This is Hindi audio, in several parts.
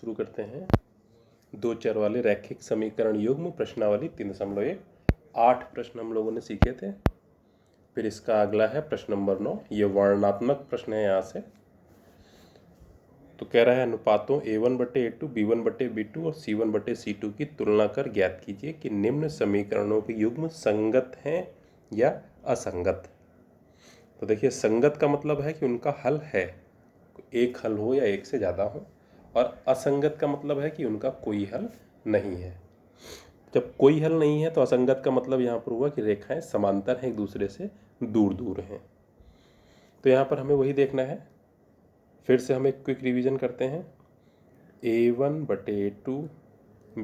शुरू करते हैं। दो चर वाले रैखिक समीकरण युग्म प्रश्नावली 3.1। 8 प्रश्न हम लोगों ने सीखे थे। फिर इसका अगला है प्रश्न नंबर 9। ये वर्णनात्मक प्रश्न है। यहाँ से तो कह रहा है अनुपातों A1/A2 B1/B2 और C1/C2 की तुलना कर ज्ञात कीजिए कि निम्न समीकरणों के युग्म संगत हैं या असंगत। तो देखिए, संगत का मतलब है कि उनका हल है, एक हल हो या एक से ज़्यादा हो, और असंगत का मतलब है कि उनका कोई हल नहीं है। जब कोई हल नहीं है तो असंगत का मतलब यहाँ पर हुआ कि रेखाएं समांतर हैं, एक दूसरे से दूर दूर हैं। तो यहाँ पर हमें वही देखना है। फिर से हम एक क्विक रिवीजन करते हैं। A1/A2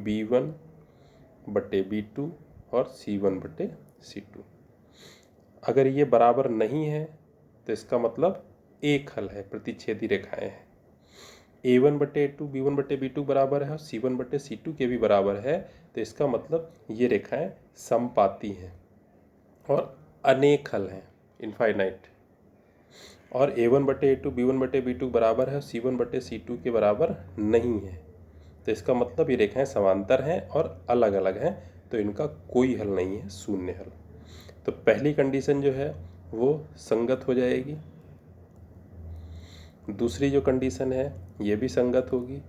B1/B2 और C1/C2। अगर ये बराबर नहीं है तो इसका मतलब एक हल है, प्रतिच्छेदी रेखाएं हैं। A1/A2 B1/B2 बराबर है और C1/C2 के भी बराबर है, तो इसका मतलब ये रेखाएं समपाती हैं और अनेक हल हैं, इनफाइनाइट। और A1/A2 B1/B2 बराबर है और C1/C2 के बराबर नहीं है, तो इसका मतलब ये रेखाएं समांतर हैं और अलग अलग हैं, तो इनका कोई हल नहीं है, शून्य हल। तो पहली कंडीशन जो है वो संगत हो जाएगी। दूसरी जो कंडीशन है ये भी संगत होगी।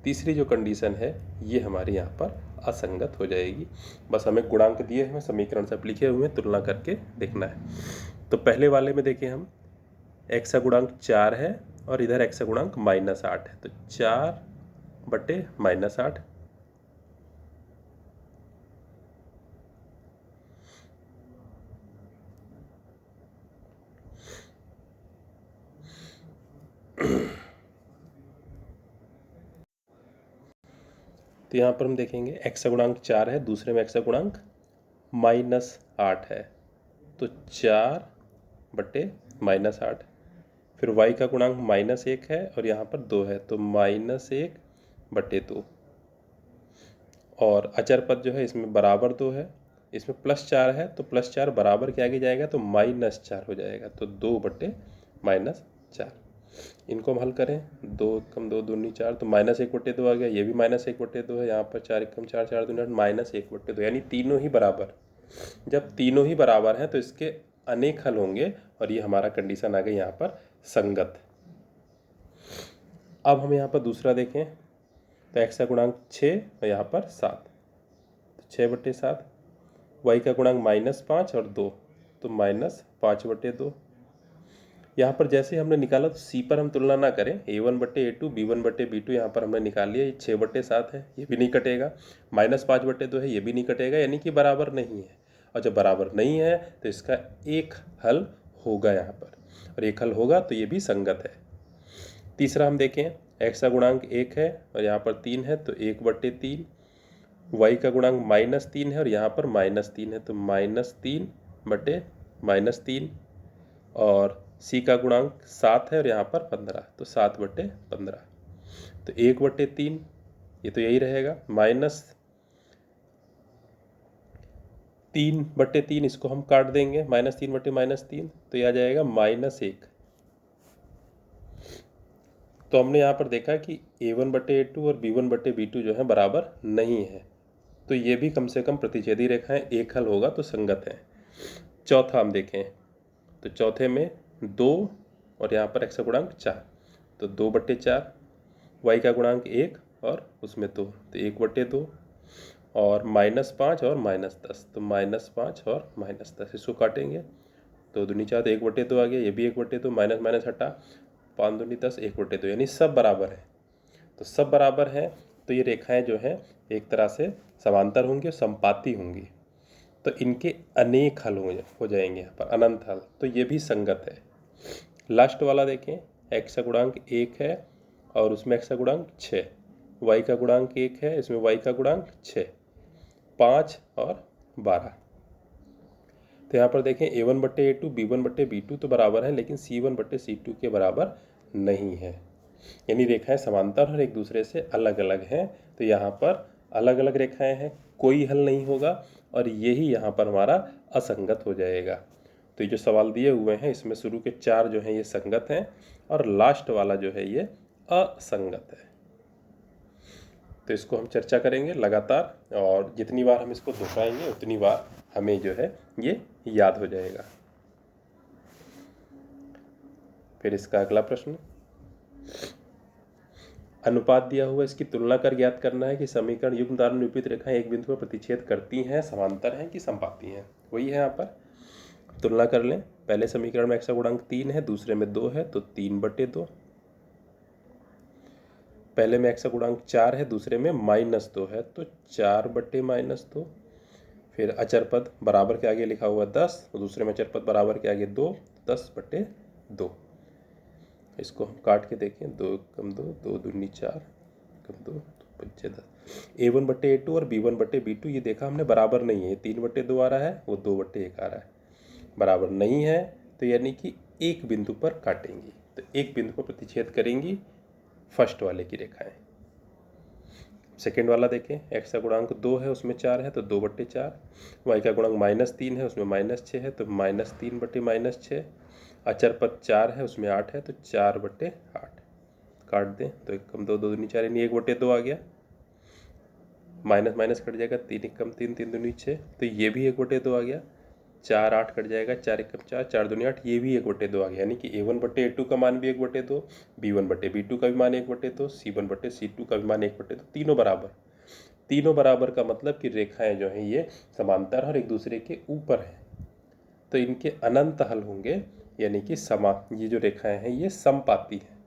तीसरी जो कंडीशन है ये हमारी यहाँ पर असंगत हो जाएगी। बस हमें गुणांक दिए हैं, समीकरण सब लिखे हुए हैं, तुलना करके देखना है। तो पहले वाले में देखिए, हम x का गुणांक 4 है और इधर x का गुणांक -8 है, तो 4/-8। तो यहाँ पर हम देखेंगे x का गुणांक 4 है, दूसरे में x का गुणांक -8 है, तो 4/-8। फिर y का गुणांक -1 है और यहाँ पर 2 है, तो -1/2। और अचर पद जो है इसमें बराबर 2 है, इसमें +4 है, तो +4 बराबर के आगे जाएगा तो -4 हो जाएगा, तो 2/-4। इनको हम हल करें, 2 कम 2 दूनी 4, तो -1/2 आ गया। ये भी -1/2 है, यहाँ पर 4 कम 4 4 दूनी 8, -1/2, यानी तीनों ही बराबर। जब तीनों ही बराबर हैं तो इसके अनेक हल होंगे, और ये हमारा कंडीशन आ गई यहाँ पर संगत। अब हम यहाँ पर दूसरा देखें, तो x का गुणांक 6 और यहाँ पर 7, तो 6/7। y का गुणांक -5 और 2, तो -5/2। यहाँ पर जैसे हमने निकाला तो c पर हम तुलना ना करें। A1/A2 B1/B2 यहाँ पर हमने निकाल लिया, ये 6/7 है, ये भी नहीं कटेगा। -5/2 है, ये भी नहीं कटेगा, यानी कि बराबर नहीं है। और जब बराबर नहीं है तो इसका एक हल होगा यहाँ पर, और एक हल होगा तो ये भी संगत है। तीसरा हम देखें, x का गुणांक 1 है और यहाँ पर 3 है, तो 1/3। y का गुणांक -3 है और यहाँ पर -3 है, तो -3/-3। और c का गुणांक 7 है और यहाँ पर 15, तो 7/15। तो 1/3, ये तो यही रहेगा। -3/3, इसको हम काट देंगे, -3/-3, तो यह आ जाएगा -1। तो हमने यहाँ पर देखा कि A1/A2 और B1/B2 जो है बराबर नहीं है, तो ये भी कम से कम प्रतिच्छेदी रेखाएं, एक हल होगा तो संगत है। चौथा हम देखें, तो चौथे में 2 और यहाँ पर x का गुणांक 4, तो 2/4। y का गुणांक 1 और उसमें 2, तो 1/2। और -5 और -10, तो -5 और -10, इसको काटेंगे तो दूनी 4, तो 1/2 आ गया, ये भी 1/2, माइनस माइनस हटा, 5 दूनी 10, 1/2, यानी सब बराबर है। तो सब बराबर है तो ये रेखाएं जो हैं एक तरह से समांतर होंगी और समपाती होंगी, तो इनके अनेक हल हो जाएंगे, यहाँ पर अनंत हल, तो ये भी संगत है। लास्ट वाला देखें, x का गुणांक 1 है और उसमें x का गुणांक 6, y का गुणांक 1 है, इसमें y का गुणांक 6, 5 और 12। तो यहाँ पर देखें, A1/A2 B1/B2 तो बराबर है, लेकिन C1/C2 के बराबर नहीं है, यानी रेखाएं समांतर और एक दूसरे से अलग अलग हैं। तो यहाँ पर अलग अलग रेखाएं हैं, कोई हल नहीं होगा, और यही यहाँ पर हमारा असंगत हो जाएगा। तो ये जो सवाल दिए हुए हैं इसमें शुरू के 4 जो हैं ये संगत हैं और लास्ट वाला जो है ये असंगत है। तो इसको हम चर्चा करेंगे लगातार, और जितनी बार हम इसको दोहराएंगे उतनी बार हमें जो है ये याद हो जाएगा। फिर इसका अगला प्रश्न, अनुपात दिया हुआ, इसकी तुलना कर ज्ञात करना है कि समीकरण युग्म द्वारा निरूपित रेखाएं एक बिंदु पर प्रतिच्छेद करती हैं, समांतर हैं कि समपाती हैं। वही है यहाँ पर, तुलना कर लें। पहले समीकरण में x का गुणांक 3 है, दूसरे में 2 है, तो 3/2। पहले में x का गुणांक 4 है, दूसरे में -2 है, तो 4/-2। फिर अचर पद बराबर के आगे लिखा हुआ 10, दूसरे में अचर पद बराबर के आगे 2, 10/2। इसको हम काट के देखें, 2 कम 2, 2 दूनी 4, कम 2, 5 10। A1/A2 और B1/B2 ये देखा हमने बराबर नहीं है, 3/2 आ रहा है, वो 2/1 आ रहा है, बराबर नहीं है। तो यानी कि एक बिंदु पर काटेंगी, तो एक बिंदु पर प्रतिच्छेद करेंगी फर्स्ट वाले की रेखाएं। सेकेंड वाला देखें, x का गुणांक 2 है, उसमें 4 है, तो 2/4। y का गुणांक -3 है, उसमें -6 है, तो -3/-6। अचर पद 4 है, उसमें 8 है, तो 4/8। काट दें तो 1 कम 2, 2 दूनी 4, यानी 1/2 आ गया। माइनस माइनस कट जाएगा, 3 1 कम 3, 3 दूनी 6, तो ये भी 1/2 आ गया। 4 8 कट जाएगा, 4 1 कम 4, 4 दूनी 8, ये भी 1/2 आ गया। यानी कि A1/A2 का मान भी 1/2, B1/B2 का भी मान 1/2, C1/C2 का भी मान 1/2, तीनों बराबर। तीनों बराबर का मतलब कि रेखाएं जो हैं ये समांतर और एक दूसरे के ऊपर हैं, तो इनके अनंत हल होंगे, यानी कि ये जो रेखाएं हैं ये समपाती हैं।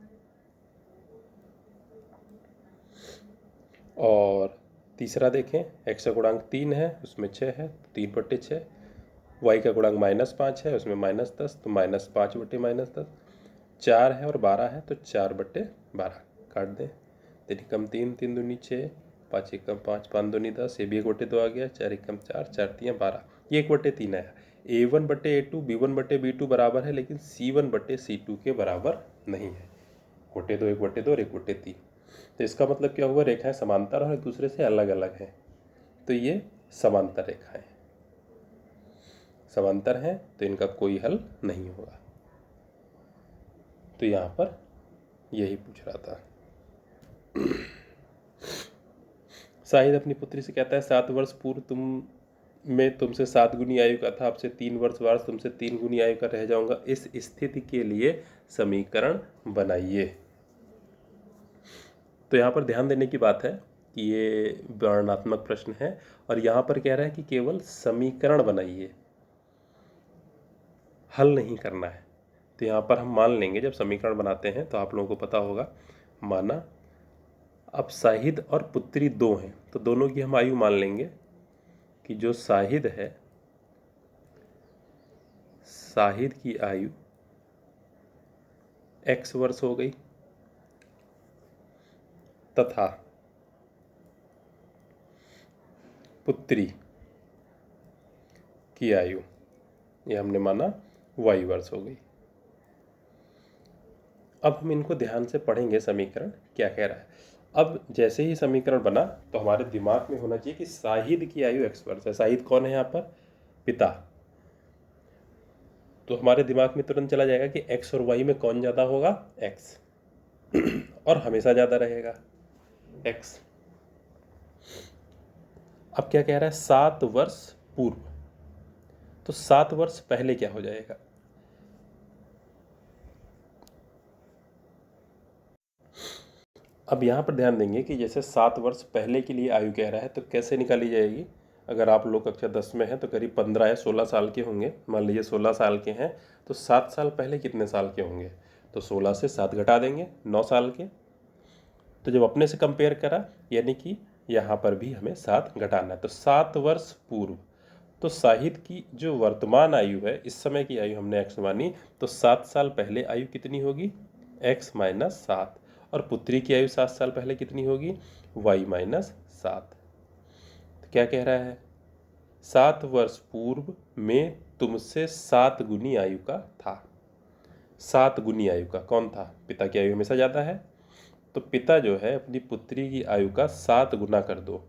और तीसरा देखें, x का गुणांक 3 है, उसमें 6 है, 3/6। y का गुणांक -5 है, उसमें -10, तो -5/-10। 4 है और 12 है, तो 4/12। काट दें, 3 कम 3, 3 दूनी 6, 5 1 कम 5, 5 दूनी 10, ये भी 1/2 आ गया। 4 1 कम 4, 4 3 12, ये 1/3 आया। A1/A2 B1/B2 बराबर है, लेकिन C1/C2 के बराबर नहीं है। 1/2 1/2 और 1/3। तो इसका मतलब क्या हुआ, रेखाएं समांतर और एक दूसरे से अलग अलग हैं, तो ये समांतर रेखाएं समांतर हैं, तो इनका कोई हल नहीं होगा। तो यहाँ पर यही पूछ रहा था। शाहिद अपनी पुत्री से कहता है, 7 वर्ष पूर्व तुमसे 7 गुनी आयु का था, अब से 3 वर्ष बाद तुमसे 3 गुनी आयु का रह जाऊंगा, इस स्थिति के लिए समीकरण बनाइए। तो यहाँ पर ध्यान देने की बात है कि ये वर्णनात्मक प्रश्न है, और यहाँ पर कह रहा है कि केवल समीकरण बनाइए, हल नहीं करना है। तो यहाँ पर हम मान लेंगे, जब समीकरण बनाते हैं तो आप लोगों को पता होगा, माना अब शाहिद और पुत्री 2 हैं, तो दोनों की हम आयु मान लेंगे कि जो शाहिद है, शाहिद की आयु x वर्ष हो गई, तथा पुत्री की आयु, ये हमने माना y वर्ष हो गई। अब हम इनको ध्यान से पढ़ेंगे, समीकरण क्या कह रहा है। अब जैसे ही समीकरण बना तो हमारे दिमाग में होना चाहिए कि शाहिद की आयु x वर्ष है। शाहिद कौन है यहाँ पर, पिता। तो हमारे दिमाग में तुरंत चला जाएगा कि x और y में कौन ज़्यादा होगा, x, और हमेशा ज़्यादा रहेगा x। अब क्या कह रहा है, 7 वर्ष पूर्व, तो 7 वर्ष पहले क्या हो जाएगा, अब यहाँ पर ध्यान देंगे कि जैसे 7 वर्ष पहले के लिए आयु कह रहा है, तो कैसे निकाली जाएगी। अगर आप लोग कक्षा 10 में हैं तो करीब 15 या 16 साल के होंगे, मान लीजिए 16 साल के हैं, तो 7 साल पहले कितने साल के होंगे, तो 16 से 7 घटा देंगे, 9 साल के। तो जब अपने से कंपेयर करा, यानी कि यहाँ पर भी हमें 7 घटाना है, तो 7 वर्ष पूर्व, तो शाहिद की जो वर्तमान आयु है, इस समय की आयु हमने x मानी, तो 7 साल पहले आयु कितनी होगी, x - 7, और पुत्री की आयु 7 साल पहले कितनी होगी, y - 7। तो क्या कह रहा है, 7 वर्ष पूर्व में तुमसे 7 गुनी आयु का था। 7 गुनी आयु का कौन था, पिता की आयु हमेशा ज़्यादा है, तो पिता जो है अपनी पुत्री की आयु का 7 गुना कर दो,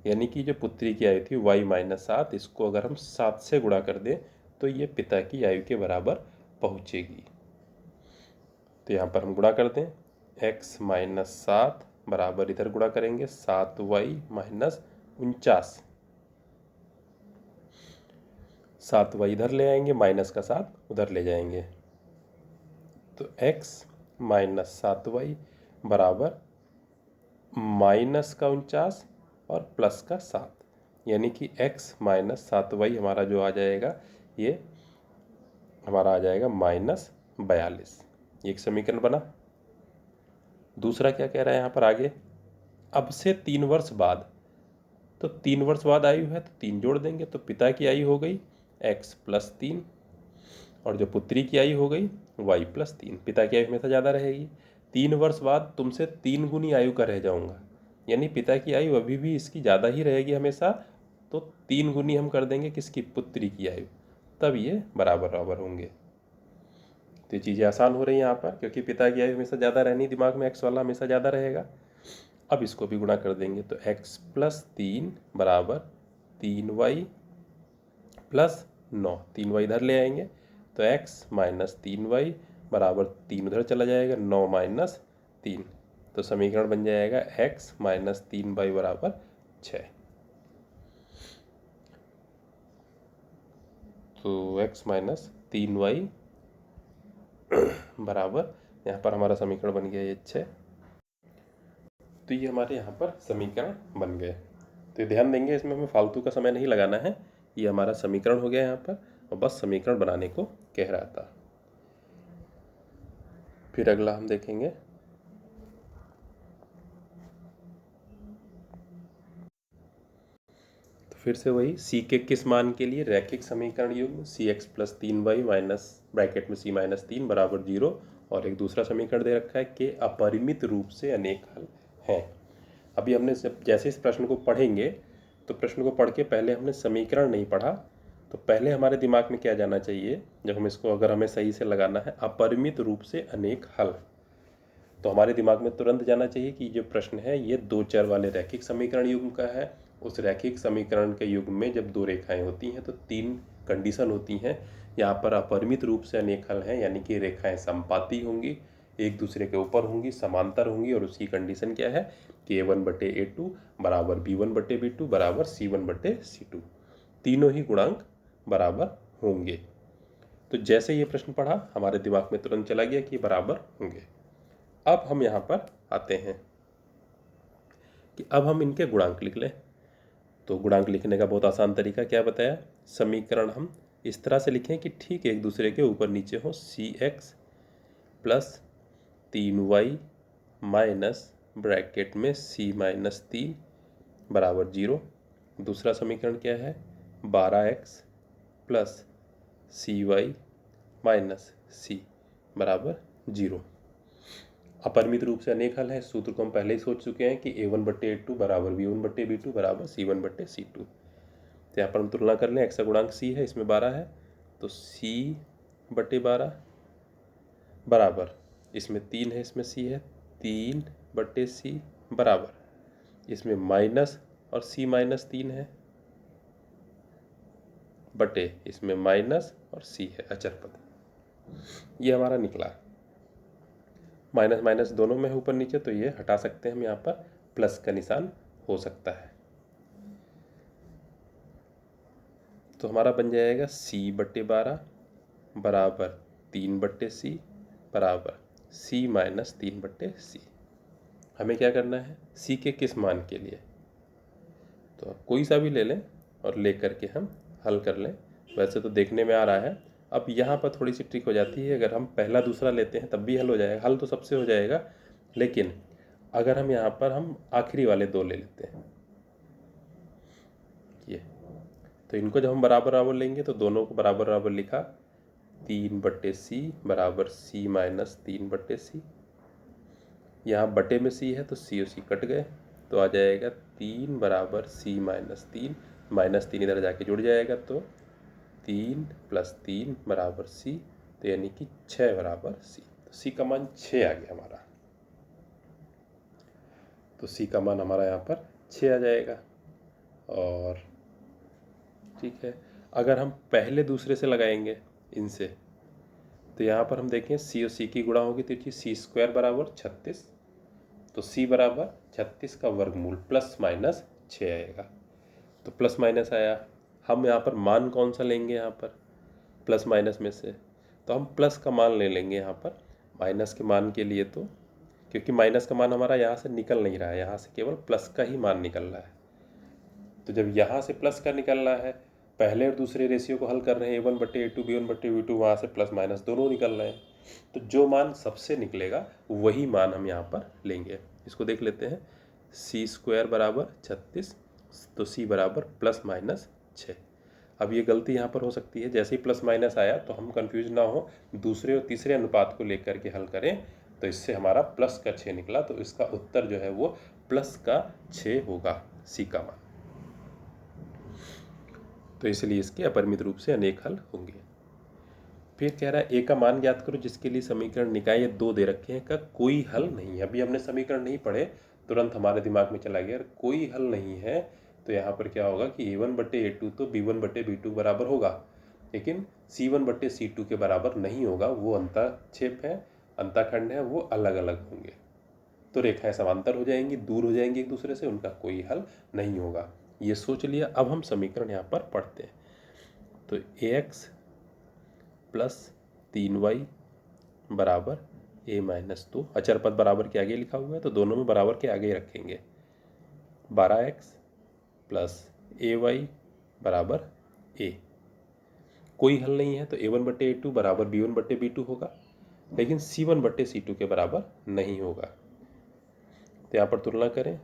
यानी कि जो पुत्री की आयु थी y - 7, इसको अगर हम 7 से गुणा कर दें तो ये पिता की आयु के बराबर पहुँचेगी। तो यहाँ पर हम गुणा कर दें, x - 7 बराबर इधर गुणा करेंगे 7y माइनस 49, 7y इधर ले आएंगे, माइनस का 7 उधर ले जाएंगे, तो x माइनस 7y बराबर माइनस का 49 और प्लस का 7, यानी कि x माइनस 7y हमारा जो आ जाएगा ये हमारा आ जाएगा -42। ये एक समीकरण बना। दूसरा क्या कह रहा है यहाँ पर आगे, अब से 3 वर्ष बाद, तो 3 वर्ष बाद आयु है तो 3 जोड़ देंगे, तो पिता की आयु हो गई x प्लस 3 और जो पुत्री की आयु हो गई y प्लस 3। पिता की आयु हमेशा ज़्यादा रहेगी। 3 वर्ष बाद तुमसे 3 गुनी आयु का रह जाऊँगा, यानी पिता की आयु अभी भी इसकी ज़्यादा ही रहेगी हमेशा, तो 3 गुनी हम कर देंगे किसकी, पुत्री की आयु, तब ये बराबर बराबर होंगे। तो ये चीज़ें आसान हो रही हैं यहाँ पर, क्योंकि पिता की आयु हमेशा ज़्यादा रहनी, दिमाग में x वाला हमेशा ज़्यादा रहेगा। अब इसको भी गुणा कर देंगे, तो x प्लस 3 बराबर 3y प्लस 9, 3y इधर ले आएंगे तो x माइनस 3y बराबर 3 उधर चला जाएगा, 9 माइनस 3, तो समीकरण बन जाएगा x माइनस 3y बराबर 6। तो x माइनस 3y बराबर, यहाँ पर हमारा समीकरण बन गया ये 6। तो ये हमारे यहाँ पर समीकरण बन गए। तो ये ध्यान देंगे, इसमें हमें फालतू का समय नहीं लगाना है। ये हमारा समीकरण हो गया यहाँ पर, और बस समीकरण बनाने को कह रहा था। फिर अगला हम देखेंगे, तो फिर से वही c के किस मान के लिए रैखिक समीकरण युग्म cx plus 3y minus bracket में c माइनस 3 बराबर 0, और एक दूसरा समीकरण दे रखा है कि अपरिमित रूप से अनेक हल हैं। अभी हमने जैसे इस प्रश्न को पढ़ेंगे, तो प्रश्न को पढ़ के पहले हमने समीकरण नहीं पढ़ा, तो पहले हमारे दिमाग में क्या जाना चाहिए जब हम इसको, अगर हमें सही से लगाना है अपरिमित रूप से अनेक हल, तो हमारे दिमाग में तुरंत जाना चाहिए कि जो प्रश्न है ये 2 चर वाले रैखिक समीकरण युग्म का है। उस रैखिक समीकरण के युग्म में जब 2 रेखाएं होती हैं तो 3 कंडीशन होती हैं। यहाँ पर अपरिमित रूप से अनेक हल हैं, यानी कि रेखाएं समपाती होंगी, एक दूसरे के ऊपर होंगी, समांतर होंगी, और उसकी कंडीशन क्या है कि a1/a2 बराबर b1/b2 बराबर c1/c2, तीनों ही गुणांक बराबर होंगे। तो जैसे ये प्रश्न पढ़ा हमारे दिमाग में तुरंत चला गया कि बराबर होंगे। अब हम यहाँ पर आते हैं कि अब हम इनके गुणांक लिख लें। तो गुणांक लिखने का बहुत आसान तरीका क्या बताया, समीकरण हम इस तरह से लिखें कि ठीक एक दूसरे के ऊपर नीचे हो, cx plus 3y minus bracket में c माइनस 3 बराबर 0। दूसरा समीकरण क्या है, 12x plus cy minus c बराबर 0। अपरिमित रूप से अनेक हल है, सूत्र को हम पहले ही सोच चुके हैं कि a1/a2 बराबर b1/b2 बराबर c1/c2। तो यहाँ पर हम तुलना कर लें, x का गुणांक c है, इसमें 12 है, तो c/12 बराबर, इसमें 3 है, इसमें c है, 3/c बराबर, इसमें माइनस और c माइनस 3 है, बटे इसमें माइनस और c है अचर पद। ये हमारा निकला। माइनस माइनस दोनों में है ऊपर नीचे, तो ये हटा सकते हैं हम, यहाँ पर प्लस का निशान हो सकता है। तो हमारा बन जाएगा c/12 बराबर 3/c बराबर c माइनस 3/c। हमें क्या करना है, c के किस मान के लिए, तो आप कोई सा भी ले लें और ले करके हम हल कर लें। वैसे तो देखने में आ रहा है, अब यहाँ पर थोड़ी सी ट्रिक हो जाती है, अगर हम पहला दूसरा लेते हैं तब भी हल हो जाएगा, हल तो सबसे हो जाएगा, लेकिन अगर हम यहाँ पर हम आखिरी वाले 2 ले लेते हैं ये, तो इनको जब हम बराबर बराबर लेंगे तो दोनों को बराबर बराबर लिखा, 3/c बराबर c माइनस 3/c। यहाँ बटे में c है तो c और c कट गए, तो आ जाएगा 3 बराबर c माइनस 3, माइनस 3 इधर जाके जुड़ जाएगा, तो 3 प्लस 3 बराबर c, तो यानी कि 6 बराबर c। तो c का मान 6 आ गया हमारा, तो c का मान हमारा यहाँ पर 6 आ जाएगा। और ठीक है, अगर हम पहले दूसरे से लगाएंगे इनसे, तो यहाँ पर हम देखें c और c की गुणा होगी, तो c² बराबर 36, तो c बराबर 36 का वर्गमूल प्लस माइनस 6 आएगा। तो प्लस माइनस आया, हम यहाँ पर मान कौन सा लेंगे यहाँ पर प्लस माइनस में से, तो हम प्लस का मान ले लेंगे यहाँ पर माइनस के मान के लिए, तो क्योंकि माइनस का मान हमारा यहाँ से निकल नहीं रहा है, यहाँ से केवल प्लस का ही मान निकल रहा है। तो जब यहाँ से प्लस का निकल रहा है, पहले और दूसरे रेशियो को हल कर रहे हैं A1/A2 B1/B2, वहाँ से प्लस माइनस दोनों निकल रहे हैं, तो जो मान सबसे निकलेगा वही मान हम यहाँ पर लेंगे। इसको देख लेते हैं, c² बराबर 36, तो c बराबर प्लस माइनस 6। अब ये गलती यहाँ पर हो सकती है, जैसे ही प्लस माइनस आया तो हम कंफ्यूज ना हो, दूसरे और तीसरे अनुपात को लेकर के हल करें, तो इससे हमारा प्लस का 6 निकला, तो इसका उत्तर जो है वो प्लस का 6 होगा, सी का मान। तो इसलिए इसके अपरिमित रूप से अनेक हल होंगे। फिर कह रहा है ए का मान ज्ञात करो जिसके लिए समीकरण निकाय 2 दे रखे हैं का कोई हल नहीं है। अभी हमने समीकरण नहीं पढ़े, तुरंत हमारे दिमाग में चला गया कोई हल नहीं है, तो यहाँ पर क्या होगा कि A1/A2 तो B1/B2 बराबर होगा, लेकिन C1/C2 के बराबर नहीं होगा, वो अंतःक्षेप है, अंतःखंड है, वो अलग अलग होंगे, तो रेखाएं समांतर हो जाएंगी, दूर हो जाएंगी एक दूसरे से, उनका कोई हल नहीं होगा। ये सोच लिया। अब हम समीकरण यहाँ पर पढ़ते हैं। तो ax प्लस 3y बराबर a-2, अचर पद बराबर के आगे लिखा हुआ है तो दोनों में बराबर के आगे ही रखेंगे। 12x प्लस ay बराबर a। कोई हल नहीं है तो A1/A2 बराबर B1/B2 होगा, लेकिन C1/C2 के बराबर नहीं होगा। तो यहाँ पर तुलना करें,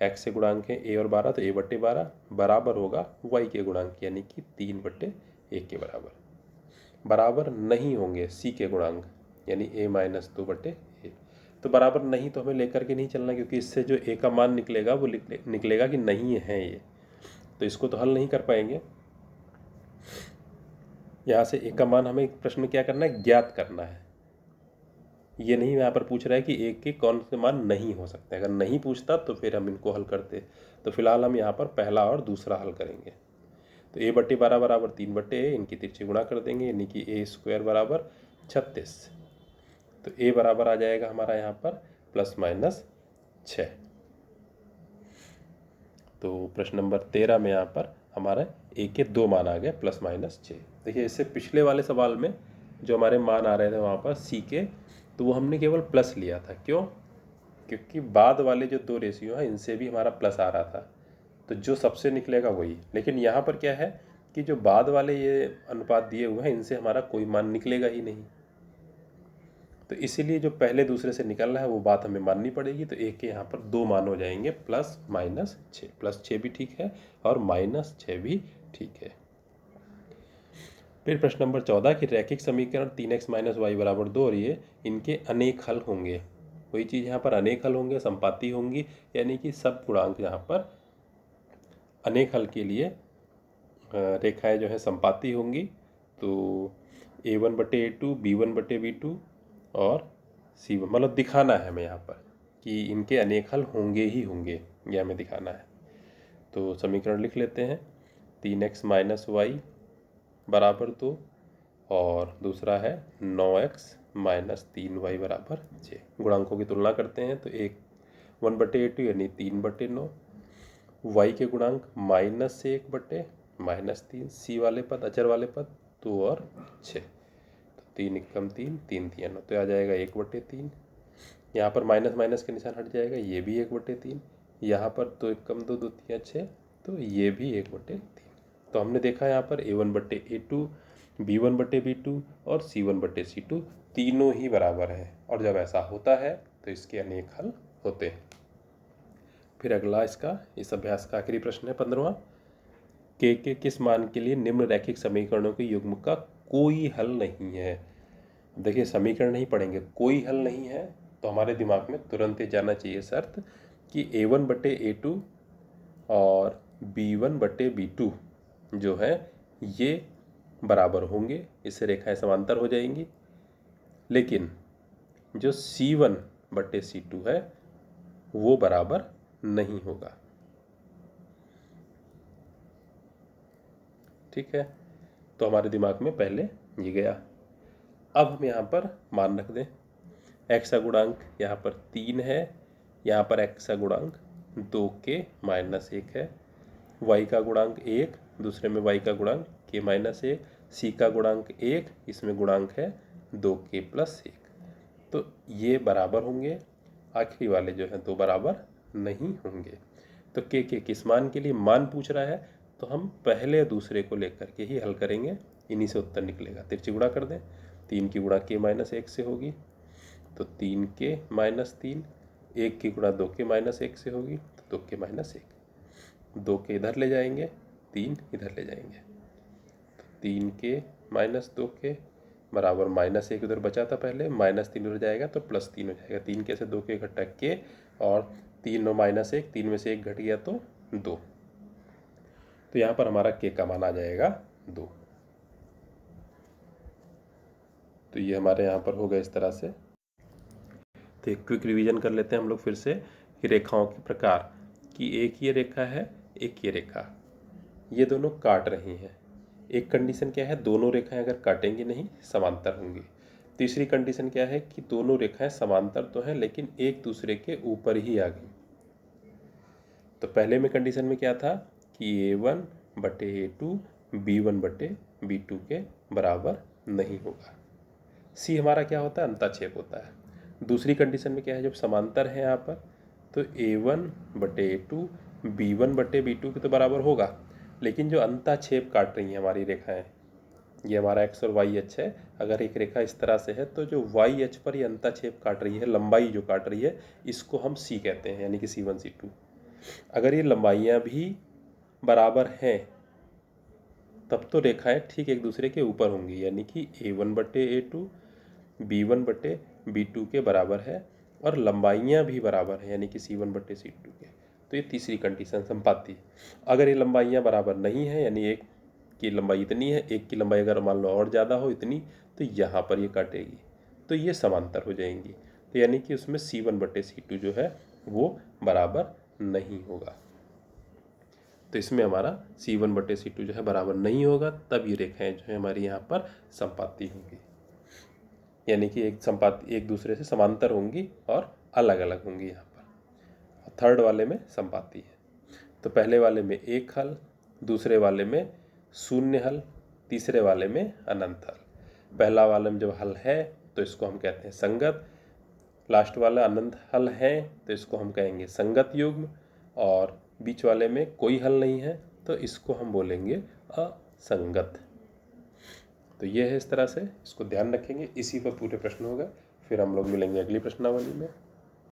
x से गुणांक है a और 12, तो a/12 बराबर होगा y के गुणांक यानी कि 3/1 के बराबर। बराबर नहीं होंगे c के गुणांक यानी a-2/a। तो बराबर नहीं तो हमें लेकर के नहीं चलना, क्योंकि इससे जो a का मान निकलेगा वो निकलेगा कि नहीं है ये, तो इसको तो हल नहीं कर पाएंगे। यहाँ से a का मान हमें प्रश्न में क्या करना है, ज्ञात करना है। ये नहीं यहाँ पर पूछ रहा है कि a के कौन से मान नहीं हो सकते। अगर नहीं पूछता तो फिर हम इनको हल करते। तो फिलहाल हम यहाँ पर पहला और दूसरा हल करेंगे। तो a/12 बराबर 3/a, इनकी तिरछी गुणा कर देंगे यानी कि a² बराबर 36। तो a बराबर आ जाएगा हमारा यहाँ पर प्लस माइनस 6। तो प्रश्न नंबर 13 में यहाँ पर हमारा a के 2 मान आ गए प्लस माइनस 6। देखिए, इससे पिछले वाले सवाल में जो हमारे मान आ रहे थे वहाँ पर c के, तो वो हमने केवल प्लस लिया था। क्यों? क्योंकि बाद वाले जो 2 रेशियो हैं इनसे भी हमारा प्लस आ रहा था, तो जो सबसे निकलेगा वही। लेकिन यहाँ पर क्या है कि जो बाद वाले ये अनुपात दिए हुए हैं इनसे हमारा कोई मान निकलेगा ही नहीं, तो इसीलिए जो पहले दूसरे से निकल रहा है वो बात हमें माननी पड़ेगी। तो एक के यहाँ पर 2 मान हो जाएंगे प्लस माइनस 6। प्लस 6 भी ठीक है और माइनस 6 भी ठीक है। फिर प्रश्न नंबर 14 कि रैखिक समीकरण 3x - y बराबर 2 और ये इनके अनेक हल होंगे। वही चीज़ यहाँ पर अनेक हल होंगे, संपाती होंगी, यानी कि सब गुणांक यहाँ पर अनेक हल के लिए रेखाएं जो है संपाती होंगी। तो A1/A2 B1/B2 और C1, मतलब दिखाना है हमें यहाँ पर कि इनके अनेक हल होंगे ही होंगे, ये हमें दिखाना है। तो समीकरण लिख लेते हैं, 3x - y बराबर 2 और दूसरा है 9x - 3y बराबर 6। गुणांकों की तुलना करते हैं तो एक 1/A2 यानी 3/9, y के गुणांक -1/-3, c वाले पद अचर वाले पद 2 और 6, तो 3 एकम 3, 3 तिया 9, तो आ जाएगा 1/3। यहाँ पर माइनस माइनस के निशान हट जाएगा, ये भी 1/3। यहाँ पर 2 एकम 2, 2 तिया 6, तो ये भी 1/3। तो हमने देखा यहाँ पर A1/A2 B1/B2 और C1/C2 तीनों ही बराबर है, और जब ऐसा होता है तो इसके अनेक हल होते हैं। फिर अगला इसका इस अभ्यास का आखिरी प्रश्न है 15वां, के किस मान के लिए निम्न रैखिक समीकरणों के युग्म का कोई हल नहीं है। देखिए, समीकरण नहीं पढ़ेंगे, कोई हल नहीं है, तो हमारे दिमाग में तुरंत ही जाना चाहिए शर्त कि A1/A2 और B1/B2 जो है ये बराबर होंगे, इससे रेखाएं समांतर हो जाएंगी। लेकिन जो C1/C2 है वो बराबर नहीं होगा। ठीक है, तो हमारे दिमाग में पहले ये गया। अब हम यहाँ पर मान रख दें, x का गुणांक यहाँ पर 3 है, यहाँ पर x का गुणांक 2k-1 है, y का गुणांक 1, दूसरे में y का गुणांक k-1, c का गुणांक 1, इसमें गुणांक है 2k+1। तो ये बराबर होंगे, आखिरी वाले जो हैं दो बराबर नहीं होंगे। तो के किस मान के लिए मान पूछ रहा है, तो हम पहले दूसरे को लेकर के ही हल करेंगे, इन्हीं से उत्तर निकलेगा। तिरछी गुणा कर दें, 3 की गुणा k-1 से होगी तो 3k-3, 1 की गुणा 2k-1 से होगी तो 2k-1, 2 के इधर ले जाएंगे, 3 इधर ले जाएंगे, 3k-2k बराबर -1 उधर बचा था पहले, -3 उधर जाएगा तो +3 हो जाएगा। 3 के से 2 के इकट्ठा k, और 3 और -1, 3 में से 1 घट गया तो 2। तो यहाँ पर हमारा k का मान आ जाएगा 2। तो ये हमारे यहाँ पर होगा इस तरह से। तो एक क्विक रिवीजन कर लेते हैं हम लोग फिर से कि रेखाओं के प्रकार, कि एक ये रेखा है, एक ये रेखा, ये दोनों काट रही हैं। एक कंडीशन क्या है, दोनों रेखाएं अगर काटेंगी नहीं समांतर होंगी। तीसरी कंडीशन क्या है कि दोनों रेखाएं समांतर तो हैं लेकिन एक दूसरे के ऊपर ही आ गई। तो पहले में कंडीशन में क्या था कि A1/A2 B1/B2 के बराबर नहीं होगा। सी हमारा क्या होता है, अंताक्षेप होता है। दूसरी कंडीशन में क्या है, जब समांतर है यहाँ पर तो A1/A2 B1/B2 के तो बराबर होगा, लेकिन जो अंताक्षेप काट रही हैं हमारी रेखाएं, ये हमारा एक्स और वाई अक्ष है। अगर एक रेखा इस तरह से है तो जो वाई अक्ष पर ये अंताक्षेप काट रही है, लंबाई जो काट रही है, इसको हम सी कहते हैं, यानी कि C1 C2। अगर ये लंबाइयाँ भी बराबर हैं तब तो रेखाएं ठीक एक दूसरे के ऊपर होंगी, यानी कि A1/A2 B1/B2 के बराबर है और लंबाइयाँ भी बराबर हैं, यानी कि C1/C2 के। तो ये तीसरी कंडीशन संपाती। अगर ये लंबाइयाँ बराबर नहीं हैं, यानी एक की लंबाई इतनी है, एक की लंबाई अगर मान लो और ज़्यादा हो इतनी, तो यहाँ पर ये काटेगी, तो ये समांतर हो जाएंगी। तो यानी कि उसमें C1/C2 जो है वो बराबर नहीं होगा। तो इसमें हमारा C1/C2 जो है बराबर नहीं होगा, तब ये रेखाएं जो है हमारी यहाँ पर संपाती होंगी, यानी कि एक दूसरे से समांतर होंगी और अलग अलग होंगी यहाँ पर। थर्ड वाले में संपाती है। तो पहले वाले में एक हल, दूसरे वाले में शून्य हल, तीसरे वाले में अनंत हल। पहला वाले में जब हल है तो इसको हम कहते हैं संगत, लास्ट वाला अनंत हल है तो इसको हम कहेंगे संगत युग्म, और बीच वाले में कोई हल नहीं है तो इसको हम बोलेंगे असंगत। तो ये है इस तरह से, इसको ध्यान रखेंगे। इसी पर पूरे प्रश्न होगा। फिर हम लोग मिलेंगे अगली प्रश्नावली में।